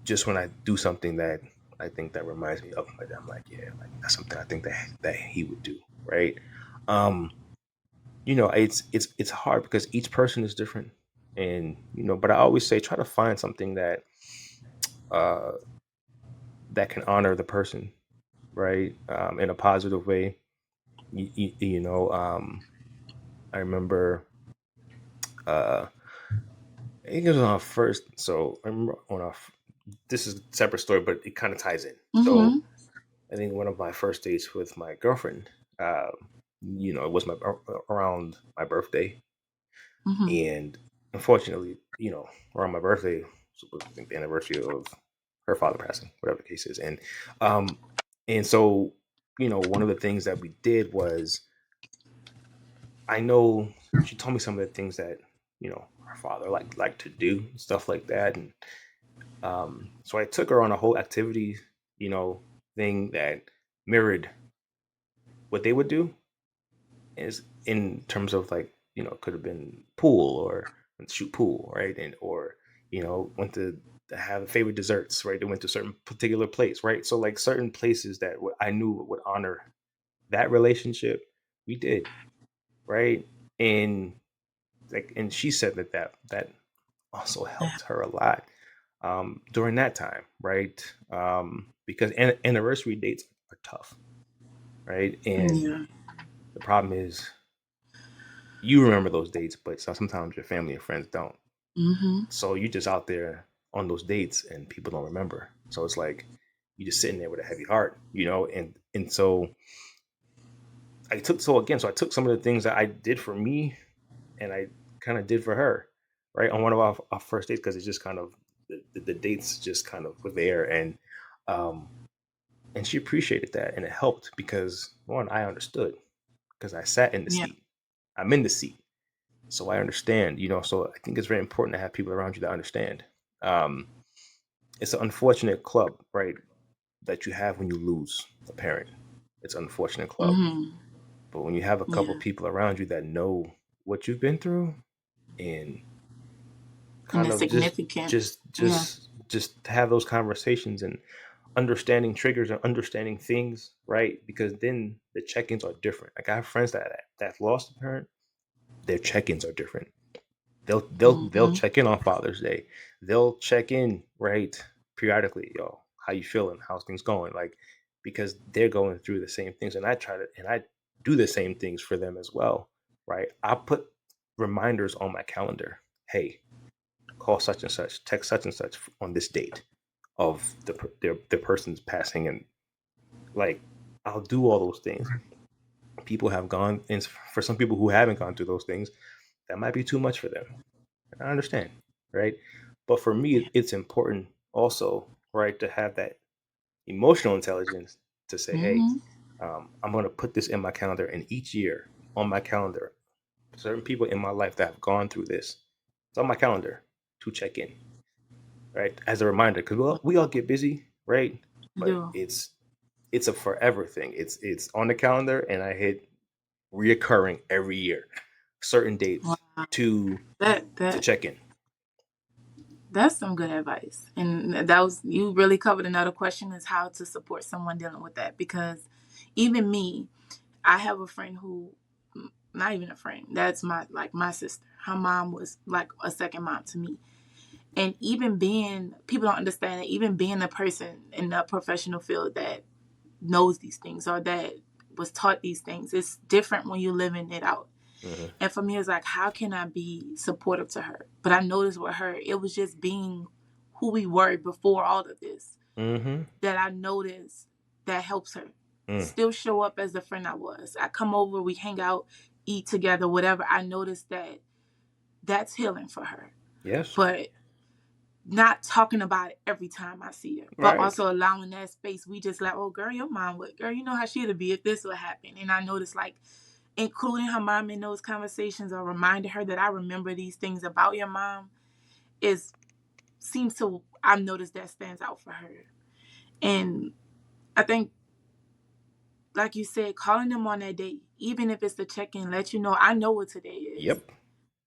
just when I do something that I think that reminds me of my dad, I'm like, yeah, like that's something I think that he would do, right? um it's hard because each person is different, and but I always say try to find something uh that can honor the person, right? In a positive way. I remember, uh I think it was on our first. So I remember this is a separate story, but it kind of ties in. So Mm-hmm. I think one of my first dates with my girlfriend, it was around my birthday, Mm-hmm. and unfortunately, around my birthday was I think the anniversary of her father passing, whatever the case is, um, and so one of the things that we did was I know she told me some of the things that her father liked to do, stuff like that, and so I took her on a whole activity, thing that mirrored what they would do, is in terms of like, could have been pool or shoot pool, right? And or, went to have favorite desserts, right? They went to a certain particular place, right? So like certain places that I knew would honor that relationship, we did, right? And like, and she said that also Yeah. helped her a lot, during that time, right? Because anniversary dates are tough, right? And Yeah. the problem is you remember those dates, but sometimes your family and friends don't. Mm-hmm. So you just out there. on those dates and people don't remember. So it's like you just sitting there with a heavy heart, and so I took some of the things that I did for me and I kind of did for her, right, on one of our first dates, because it's just kind of the dates just kind of were there, um and she appreciated that, and it helped because one, I understood because I sat in the Yeah. seat. I'm in the seat, so I understand. So I think it's very important to have people around you that understand. Um, it's an unfortunate club, right, that you have when you lose a parent. It's an unfortunate club, Hmm. but when you have a couple Yeah. people around you that know what you've been through and And kind the of just significance. just Yeah. just just have those conversations and understanding triggers and understanding things, right? Because then the check-ins are different. Like I have friends that lost a parent, their check-ins are different. They'll Hmm. check in on Father's Day. They'll check in, right, periodically. Yo, how you feeling? How's things going? Like, because they're going through the same things, and I do the same things for them as well, right? I put reminders on my calendar. Hey, call such and such, text such and such on this date of the person's passing, and like I'll do all those things. People have gone, and for some people who haven't gone through those things, that might be too much for them. I understand, right? But for me, Yeah. it's important also, right, to have that emotional intelligence to say, hey, Hmm. I'm going to put this in my calendar, and each year on my calendar, certain people in my life that have gone through this, it's on my calendar to check in, right, as a reminder, because we all get busy, right? But Do. it's a forever thing. It's on the calendar, and I hit reoccurring every year, certain dates Wow. to That to that check in. that's some good advice. And that was, you really covered another question, is how to support someone dealing with that. Because even me, I have a friend who, not even a friend, that's my sister. Her mom was like a second mom to me. And even being, people don't understand that, even being a person in the professional field that knows these things or that was taught these things, it's different when you're living it out. Hmm. And for me, it's like, how can I be supportive to her? But I noticed with her, it was just being who we were before all of this, Hmm. that I noticed that helps her Mm. still show up as the friend I was. I come over, we hang out, eat together, whatever. I noticed that that's healing for her. Yes. But not talking about it every time I see her, but Right. also allowing that space. We just like, oh, girl, your mom would, girl, you know how she'd be if this would happen. And I noticed, like, including her mom in those conversations or reminding her that I remember these things about your mom is, seems to, I've noticed that stands out for her. And I think, like you said, calling them on that date, even if it's the check in, let you know, I know what today is, Yep.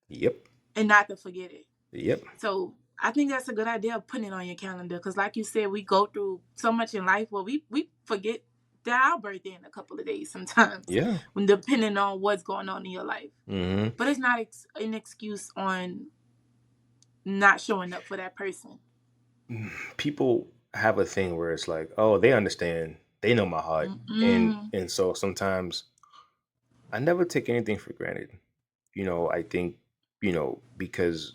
Yep. and not to forget it. Yep. So I think that's a good idea of putting it on your calendar, because, like you said, we go through so much in life where we forget that our birthday in a couple of days sometimes, Yeah. when depending on what's going on in your life. Hmm. But it's not an excuse on not showing up for that person. People have a thing where it's like, oh, they understand, they know my heart, and Mm-mm. and so sometimes I never take anything for granted. I think because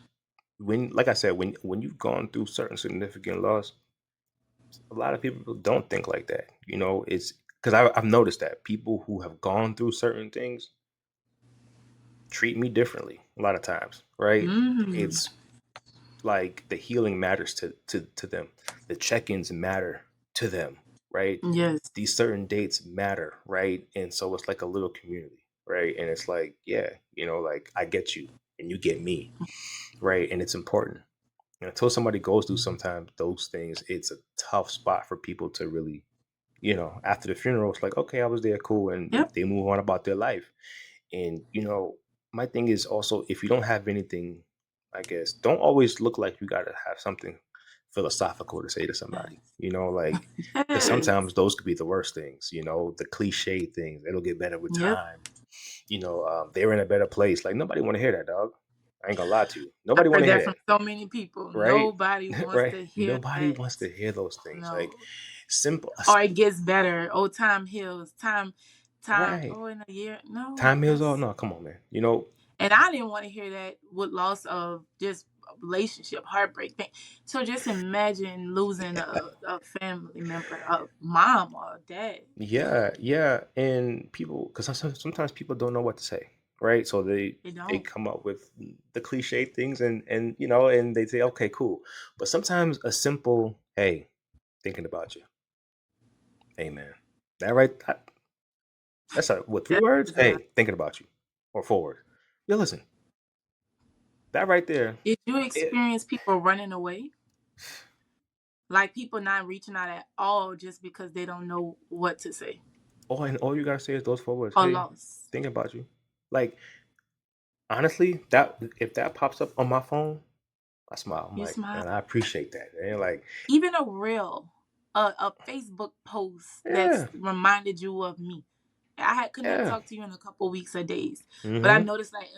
when, like I said, when you've gone through certain significant loss, a lot of people don't think like that. It's because I've noticed that people who have gone through certain things treat me differently a lot of times, right? Mm-hmm. It's like the healing matters to them. The check-ins matter to them, right? Yes. These certain dates matter, right? And so it's like a little community, right? And it's like, yeah, like I get you and you get me, right? And it's important. And until somebody goes through sometimes those things, it's a tough spot for people to really, after the funeral, it's like, okay, I was there, cool, and Yep. they move on about their life. And my thing is also, if you don't have anything, I guess, don't always look like you gotta have something philosophical to say to somebody. Yes. Like, because Yes. sometimes those could be the worst things. The cliche things. It'll get better with Yep. time. They're in a better place. Like nobody want to hear that, dog. I ain't gonna lie to you. I've Nobody want heard to hear that from that, so many people. right? Nobody wants Right? to hear Nobody that. wants to hear those things. Like No. simple, Or it gets better. Oh, time heals. Time. right? Oh, in a year. No, Time heals all. that's. No, come on, man. And I didn't want to hear that with loss of just relationship, heartbreak thing. So just imagine losing a family member, a mom or a dad. Yeah, yeah, and people, because sometimes people don't know what to say, right? So They they don't. come up with the cliche things, and you know, and they say, okay, cool. But sometimes a simple, hey, thinking about you, hey man, that's a what, three That words? is enough. Hey, thinking about you, or forward. Yeah, listen, that right there. Did you It, experience people running away? Like people not reaching out at all just because they don't know what to say all you gotta say is those four words. or Hey, lost. thinking about you. Like honestly, that if that pops up on my phone, I smile. I'm You like, smile. man, I appreciate that. And like, Even a reel, a Facebook post that's yeah, reminded you of me. Couldn't yeah. talk to you in a couple weeks or days, but I Mm-hmm. noticed like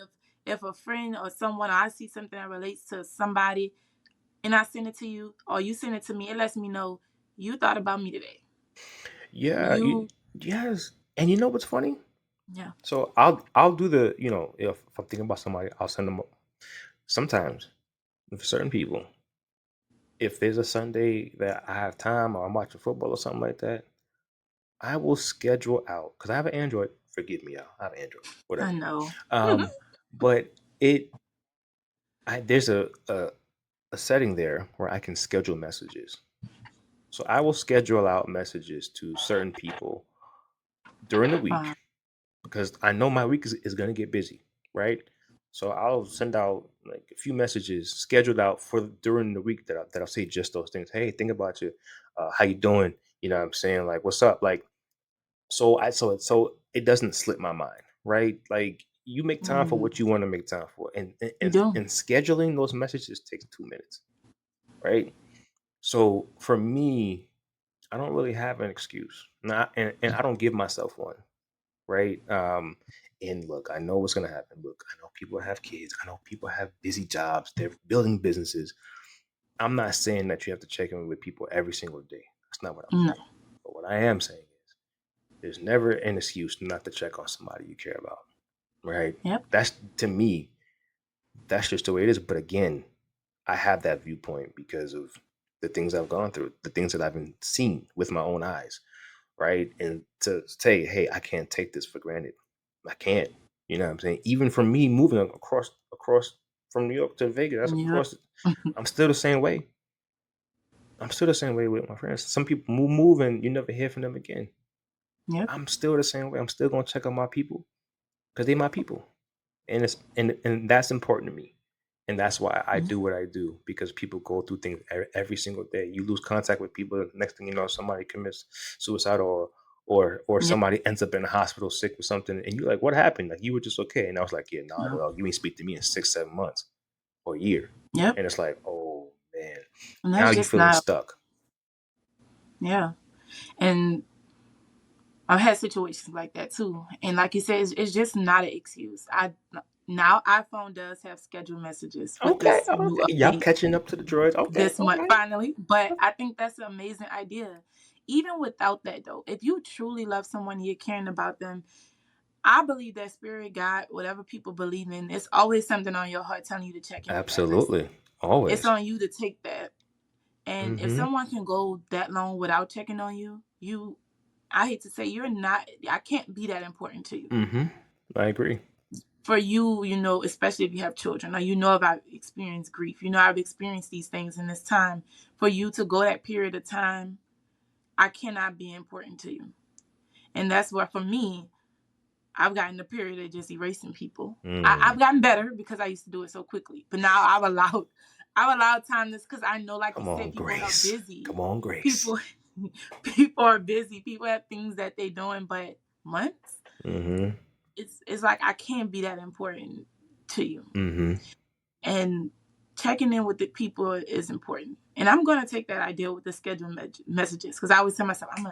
if a friend or someone, or I see something that relates to somebody and I send it to you or you send it to me, it lets me know you thought about me today. Yeah, You, yes. And you know what's funny? yeah, So I'll do the, you know, if I'm thinking about somebody, I'll send them. Sometimes with certain people, if there's a Sunday that I have time or I'm watching football or something like that, I will schedule out because I have an Android. Forgive me, y'all. I have Android, I whatever. know. But there's a setting there where I can schedule messages. So I will schedule out messages to certain people during the week uh, because I know my week is going to get busy, right? So I'll send out like a few messages scheduled out for during the week that I'll say just those things. Hey, think about you. How you doing? You know what I'm saying? Like, what's up? Like, so it doesn't slip my mind, right? Like, you make time for mm, what you want to make time for, and you do. and scheduling those messages takes 2 minutes, right? So for me, I don't really have an excuse, not and I don't give myself one, right? And look, I know what's gonna happen. Look, I know people have kids. I know people have busy jobs. They're building businesses. I'm not saying that you have to check in with people every single day. That's not what I'm No. saying. But what I am saying is, there's never an excuse not to check on somebody you care about, right? Yep. That's to me, that's just the way it is. But again, I have that viewpoint because of the things I've gone through, the things that I've been seen with my own eyes, right? And to say, hey, I can't take this for granted. I can't. You know what I'm saying? Even for me moving across from New York to Vegas, that's Yep. across. I'm still the same way. I'm still the same way with my friends. Some people move and you never hear from them again. Yep. I'm still the same way. I'm still gonna check on my people because they my people, and and that's important to me, and that's why I Yep. do what I do because people go through things every single day. You lose contact with people. Next thing you know, somebody commits suicide or Yep. somebody ends up in the hospital sick with something, and you're like, "What happened? Like you were just okay?" And I was like, "Yeah, nah, Yep. dog. You ain't speak to me in 6, 7 months or a year," Yep. and it's like, "Oh man, And now that's you just feeling not. stuck." Yeah. And I've had situations like that too. And like you said, it's just not an excuse. I Now iPhone does have scheduled messages with Okay, this new okay, y'all update catching up to the droids. Okay, this month okay. finally. But I think that's an amazing idea. Even without that though, if you truly love someone, you're caring about them. I believe that spirit, God, whatever people believe in, it's always something on your heart telling you to check in with that person. Absolutely, It's always. on you to take that. And if Mm-hmm. someone can go that long without checking on you, I hate to say you're not, I can't be that important to you. Mm-hmm. I agree. For you, especially if you have children, or if I've experienced grief, I've experienced these things in this time. For you to go that period of time, I cannot be important to you. And that's why for me, I've gotten the period of just erasing people. I've Mm. gotten better because I used to do it so quickly. But now I've allowed time this because I know, like you Come said, on, people are Grace. busy. Come on, Grace. People people are busy. People have things that they doing, but months, Mm-hmm. it's like I can't be that important to you. Mm-hmm. And checking in with the people is important. And I'm gonna take that idea with the scheduled messages because I always tell myself I'm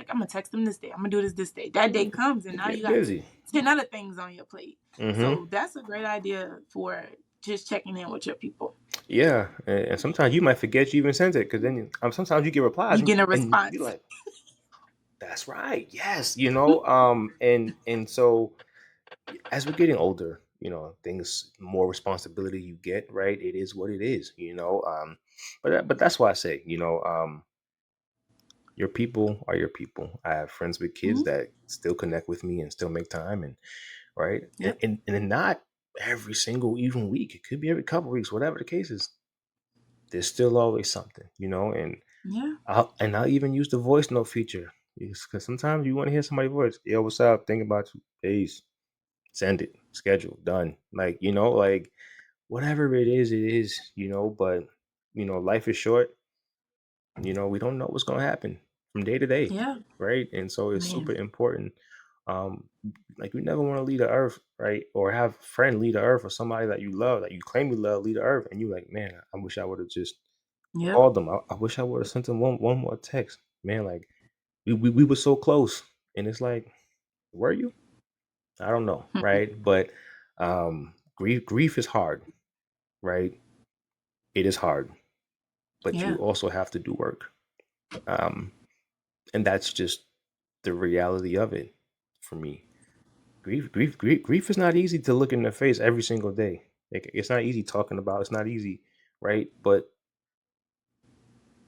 gonna text them this day. I'm gonna do this day. That day comes, and You now you get got busy. 10 other things on your plate. Mm-hmm. So that's a great idea for just checking in with your people. Yeah, and sometimes you might forget you even sent it because then sometimes you get replies You and, get a and you're response. like, "That's right, yes," and so as we're getting older, things, more responsibility you get, right? It is what it is, but that's why I say, your people are your people. I have friends with kids Hmm. that still connect with me and still make time, and right, and Yep. not every single even week. It could be every couple weeks, whatever the case is. There's still always something, and Yeah. I'll even use the voice note feature because sometimes you want to hear somebody's voice. Yo, what's up? Think about you. Peace. Send it. Schedule. Done. Like whatever it is, it is. But life is short. We don't know what's going to happen from day to day, Yeah. right? And so it's super Man. important. um like, you never want to leave the earth, right? Or have a friend leave the earth, or somebody that you love, that you claim you love, leave the earth, and you like, man, I wish I would have just Yep. called them. I wish I would have sent them one more text, man. Like, we were so close. And it's like, were you? I don't know, right? But grief is hard, right? It is hard, but you Yeah. also have to do work. um and that's just the reality of it for me. Grief is not easy to look in the face every single day. Like, it's not easy talking about. It's not easy, right? But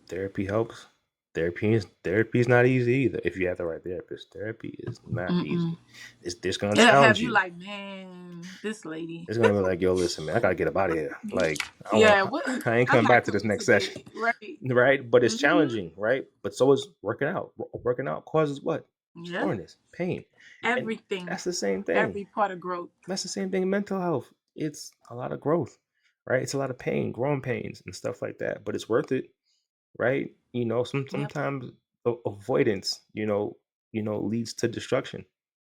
therapy helps. Therapy is not easy either. If you have the right therapist, therapy is not Mm-mm. easy. It's gonna It'll have challenge you you. like, man, this lady. It's gonna be like, yo, listen, man, I gotta get up out of here. Like, I don't want. Yeah. What? I ain't I'm coming not back to this coming next session, today. Right. right? But it's Mm-hmm. challenging, right? But so is working out. Working out causes what? Yeah. Soreness, pain, and Everything. that's the same thing. Every part of growth. That's the same thing in mental health. It's a lot of growth, right? It's a lot of pain, growing pains and stuff like that. But it's worth it, right? Yep. Sometimes avoidance, leads to destruction,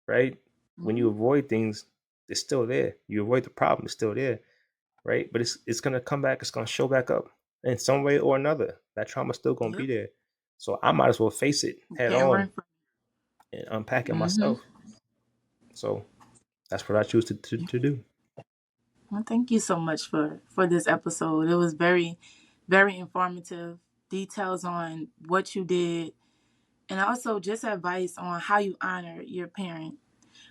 right? When you Hmm. avoid things, it's still there. You avoid the problem, it's still there, right? But it's gonna come back. It's gonna show back up in some way or another. That trauma's still gonna be Yep. there. So I might as well face it You head can't on run from and unpack it it. Hmm. myself. So that's what I choose to do. Well, thank you so much for this episode. It was very, very informative. Details on what you did, and also just advice on how you honor your parent,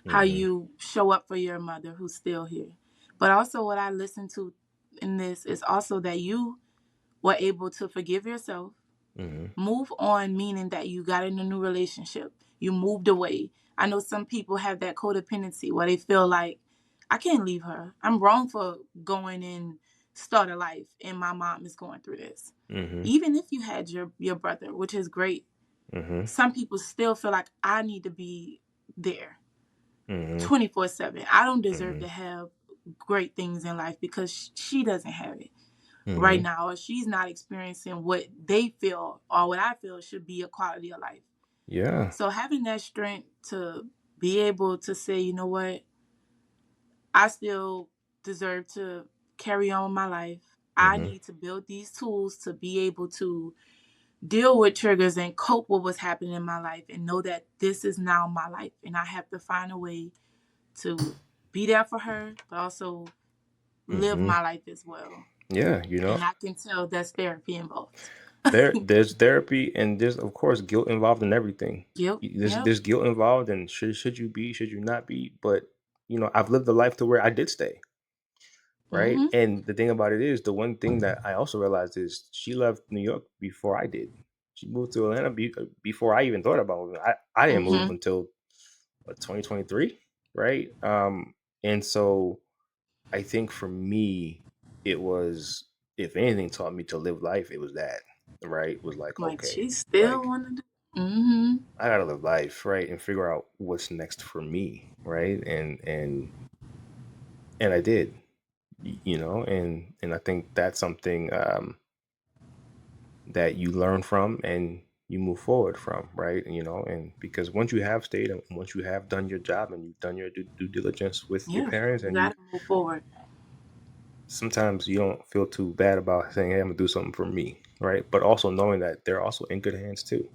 how Hmm. you show up for your mother who's still here. But also, what I listened to in this is also that you were able to forgive yourself, Hmm. move on, meaning that you got in a new relationship, you moved away. I know some people have that codependency where they feel like, I can't leave her. I'm wrong for going and start a life, and my mom is going through this. Hmm. Even if you had your brother, which is great, Hmm. some people still feel like I need to be there Hmm. 24/7. I don't deserve Hmm. to have great things in life because she doesn't have it right Hmm. now, or she's not experiencing what they feel or what I feel should be a quality of life. Yeah. So having that strength to be able to say, you know what, I still deserve to carry on my life. I Hmm. need to build these tools to be able to deal with triggers and cope with what's happening in my life and know that this is now my life and I have to find a way to be there for her, but also live Hmm. my life as well. Yeah. And I can tell that's therapy involved. There's therapy, and there's, of course, guilt involved in everything. Guilt. There's Yep. there's guilt involved, and should you be, should you not be? But I've lived a life to where I did stay, right? Mm-hmm. And the thing about it is, the one thing that I also realized is she left New York before I did. She moved to Atlanta before I even thought about moving. I didn't move Mm-hmm. until 2023, right? And so I think for me, it was, if anything taught me to live life, it was that, right? It was like, Like okay, she still like, wanted to. Mm-hmm. I gotta live life, right? And figure out what's next for me, right? And I did, and I think that's something that you learn from and you move forward from, right? And because once you have stayed and once you have done your job and you've done your due diligence with your Yeah. parents, You and you gotta move forward. sometimes you don't feel too bad about saying, "Hey, I'm gonna do something for me," right? But also knowing that they're also in good hands too,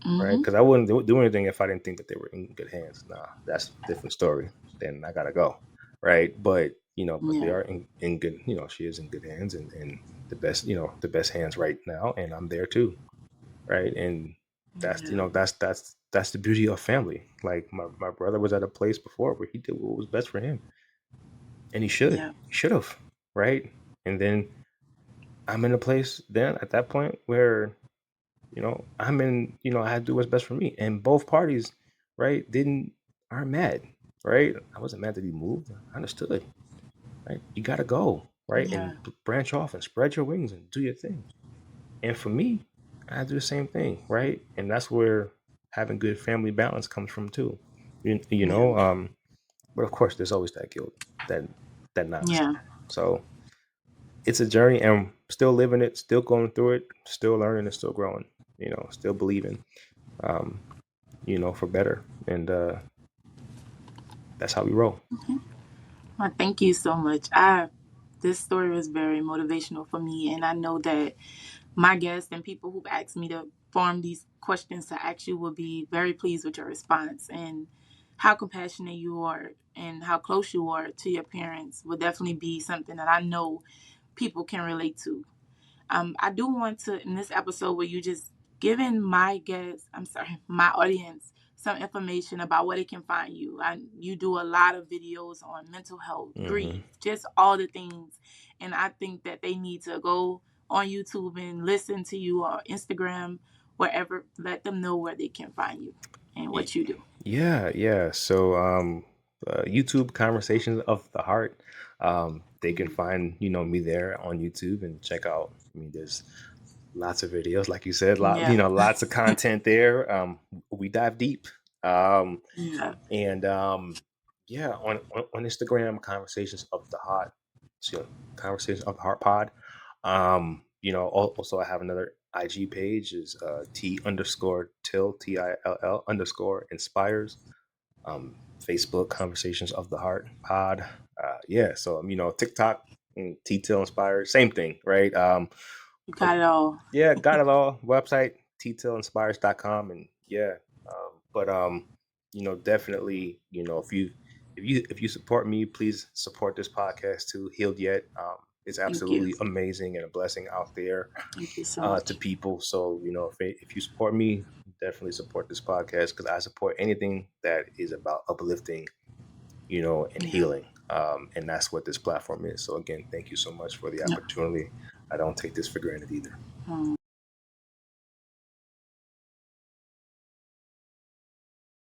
right? Mm-hmm. Because I wouldn't do anything if I didn't think that they were in good hands. Nah, that's a different story. Then I gotta go, right? But but they Yeah. are in good. She is in good hands, and the best hands right now, and I'm there too, right? And that's Yeah. that's the beauty of family. Like my brother was at a place before where he did what was best for him, and he should. Yeah. He should have, right? And then I'm in a place then at that point where I'm in. I had to do what's best for me, and both parties, right, didn't aren't mad, right? I wasn't mad that he moved. I understood, right? You got to go, right, Yeah. and branch off and spread your wings and do your thing. And for me, I do the same thing, right? And that's where having good family balance comes from too. You Yeah. know, but of course, there's always that guilt that knocks. Yeah. So it's a journey, and still living it, still going through it, still learning and still growing. Still believing, um, for better, and that's how we roll. Well, thank you so much. I This story was very motivational for me, and I know that my guests and people who've asked me to form these questions to ask you will be very pleased with your response, and how compassionate you are and how close you are to your parents will definitely be something that I know people can relate to. I do want to, in this episode, where you just giving my guests, I'm sorry, my audience, some information about where they can find you. You do a lot of videos on mental health, Hmm. grief, just all the things. And I think that they need to go on YouTube and listen to you, or Instagram, wherever. Let them know where they can find you and what you do. Yeah, yeah. So, YouTube conversations of the heart. They can Mhm. find me there on YouTube and check out. I mean, there's lots of videos, like you said, Yeah. lots of content there. We dive deep. Um, Yeah. and Yeah, on Instagram, conversations of the heart. So, conversations of the heart pod. Also I have another IG page is T underscore till TILL underscore inspires. Facebook conversations of the heart pod. Yeah, so TikTok and T till inspires, same thing, right? You uh, got it all. yeah, got it all. Website ttlinspires.com, and yeah, but definitely, if you support me, please support this podcast too. Healed Yet, it's Thank you. absolutely amazing and a blessing out there Thank you so to much. people. So if you support me, definitely support this podcast because I support anything that is about uplifting, and Yeah. healing. And that's what this platform is. So again, thank you so much for the Yeah. opportunity. I don't take this for granted either. Mm.